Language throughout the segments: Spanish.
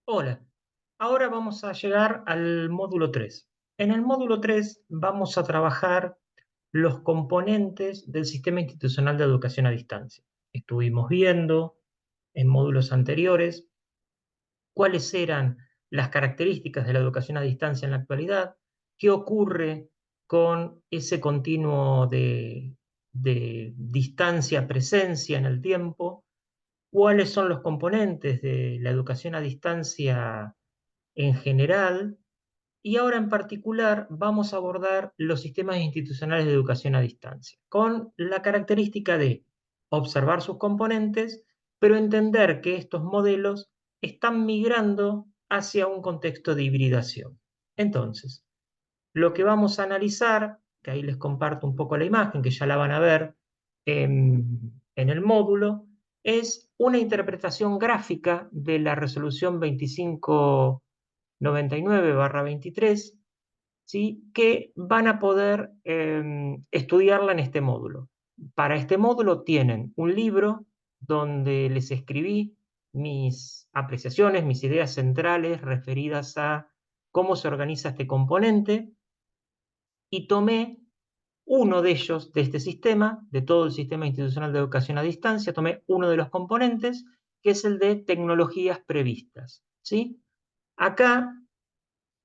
Hola, ahora vamos a llegar al módulo 3. En el módulo 3 vamos a trabajar los componentes del sistema institucional de educación a distancia. Estuvimos viendo en módulos anteriores cuáles eran las características de la educación a distancia en la actualidad, qué ocurre con ese continuo de distancia-presencia en el tiempo, cuáles son los componentes de la educación a distancia en general, y ahora en particular vamos a abordar los sistemas institucionales de educación a distancia, con la característica de observar sus componentes, pero entender que estos modelos están migrando hacia un contexto de hibridación. Entonces, lo que vamos a analizar, que ahí les comparto un poco la imagen, que ya la van a ver en el módulo, es una interpretación gráfica de la resolución 2599/23, ¿sí? Que van a poder estudiarla en este módulo. Para este módulo tienen un libro donde les escribí mis apreciaciones, mis ideas centrales referidas a cómo se organiza este componente, y tomé uno de ellos, de este sistema, de todo el sistema institucional de educación a distancia, tomé uno de los componentes, que es el de tecnologías previstas, ¿sí? Acá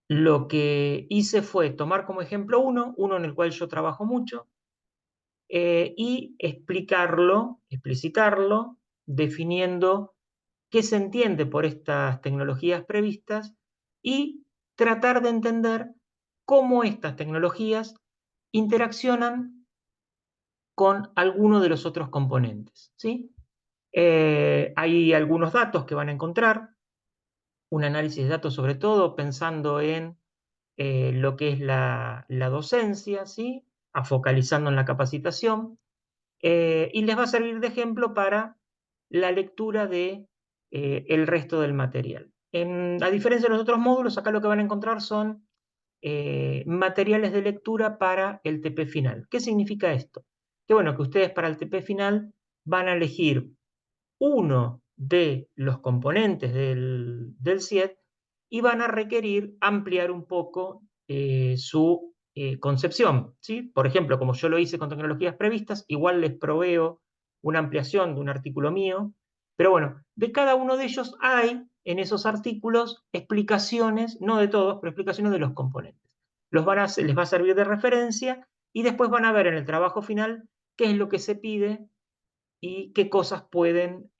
lo que hice fue tomar como ejemplo uno en el cual yo trabajo mucho, y explicarlo, explicitarlo, definiendo qué se entiende por estas tecnologías previstas y tratar de entender cómo estas tecnologías interaccionan con alguno de los otros componentes, ¿sí? Hay algunos datos que van a encontrar, un análisis de datos sobre todo pensando en lo que es la docencia, ¿sí? A focalizando en la capacitación, y les va a servir de ejemplo para la lectura de el resto del material. A diferencia de los otros módulos, acá lo que van a encontrar son materiales de lectura para el TP final. ¿Qué significa esto? Que bueno, que ustedes para el TP final van a elegir uno de los componentes del CIET y van a requerir ampliar un poco su concepción, ¿sí? Por ejemplo, como yo lo hice con tecnologías previstas, igual les proveo una ampliación de un artículo mío, pero bueno, de cada uno de ellos hay en esos artículos explicaciones, no de todos, pero explicaciones de los componentes. Les va a servir de referencia y después van a ver en el trabajo final qué es lo que se pide y qué cosas pueden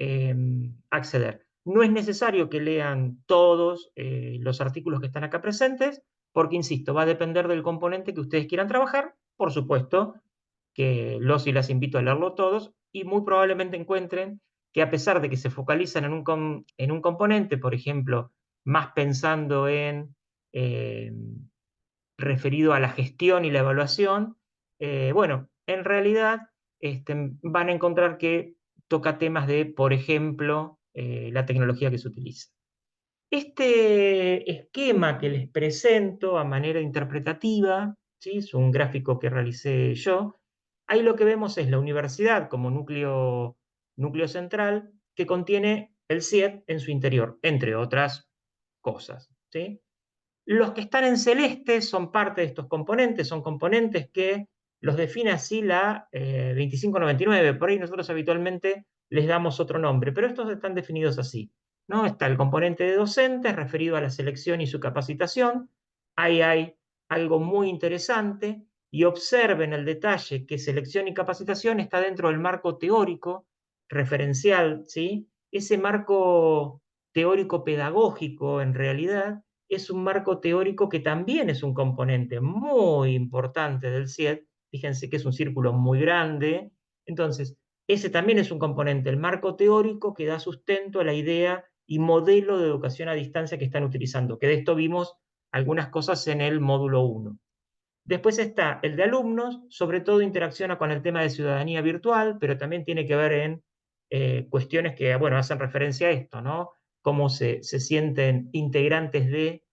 acceder. No es necesario que lean todos los artículos que están acá presentes, porque, insisto, va a depender del componente que ustedes quieran trabajar. Por supuesto que los y las invito a leerlo todos y muy probablemente encuentren que, a pesar de que se focalizan en un componente, por ejemplo, más pensando en eh, referido a la gestión y la evaluación, bueno, en realidad van a encontrar que toca temas de, por ejemplo, la tecnología que se utiliza. Este esquema que les presento a manera interpretativa, ¿sí? Es un gráfico que realicé yo. Ahí lo que vemos es la universidad como núcleo central que contiene el CIET en su interior, entre otras cosas, ¿sí? Los que están en celeste son parte de estos componentes, son componentes que los define así la 2599. Por ahí nosotros habitualmente les damos otro nombre, pero estos están definidos así, ¿no? Está el componente de docentes referido a la selección y su capacitación. Ahí hay algo muy interesante y observen el detalle que selección y capacitación está dentro del marco teórico referencial, ¿sí? Ese marco teórico pedagógico en realidad es un marco teórico que también es un componente muy importante del CIET. Fíjense que es un círculo muy grande. Entonces, ese también es un componente, el marco teórico que da sustento a la idea y modelo de educación a distancia que están utilizando, que de esto vimos algunas cosas en el módulo 1. Después está el de alumnos, sobre todo interacciona con el tema de ciudadanía virtual, pero también tiene que ver en cuestiones que, bueno, hacen referencia a esto, ¿no? Cómo se sienten integrantes de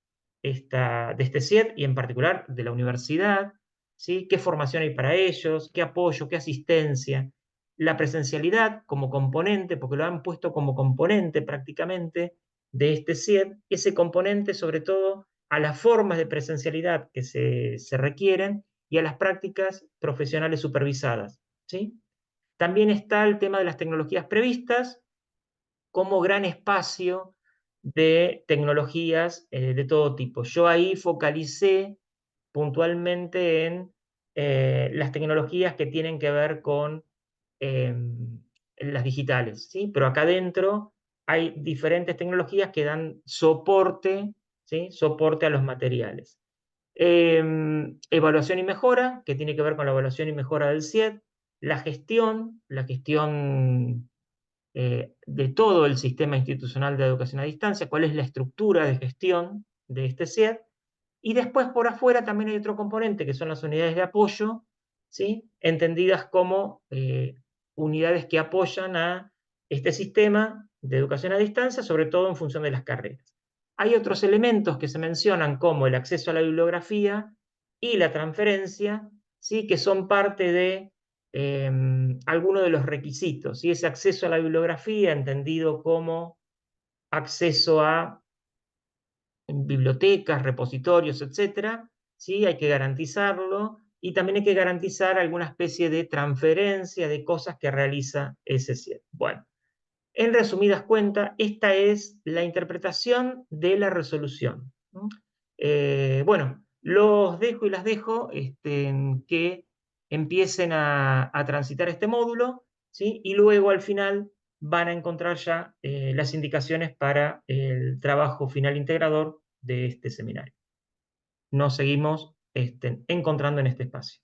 este CIET y en particular de la universidad, ¿sí? ¿Qué formación hay para ellos? ¿Qué apoyo? ¿Qué asistencia? La presencialidad como componente, porque lo han puesto como componente prácticamente, de este CIED, ese componente sobre todo a las formas de presencialidad que se requieren y a las prácticas profesionales supervisadas, ¿sí? También está el tema de las tecnologías previstas como gran espacio de tecnologías de todo tipo. Yo ahí focalicé puntualmente en las tecnologías que tienen que ver con las digitales, ¿sí? Pero acá adentro hay diferentes tecnologías que dan soporte, ¿sí? Soporte a los materiales. Evaluación y mejora, que tiene que ver con la evaluación y mejora del CIED, la gestión de todo el sistema institucional de educación a distancia, cuál es la estructura de gestión de este CIED, y después por afuera también hay otro componente que son las unidades de apoyo, ¿sí? Entendidas como unidades que apoyan a este sistema de educación a distancia, sobre todo en función de las carreras. Hay otros elementos que se mencionan como el acceso a la bibliografía y la transferencia, ¿sí? Que son parte de algunos de los requisitos, y ese acceso a la bibliografía, entendido como acceso a bibliotecas, repositorios, etcétera, ¿sí? Hay que garantizarlo y también hay que garantizar alguna especie de transferencia de cosas que realiza ese CIED. Bueno, en resumidas cuentas, esta es la interpretación de la resolución. Bueno, los dejo y las dejo que empiecen a transitar este módulo, ¿sí? Y luego al final van a encontrar ya las indicaciones para el trabajo final integrador de este seminario. Nos seguimos encontrando en este espacio.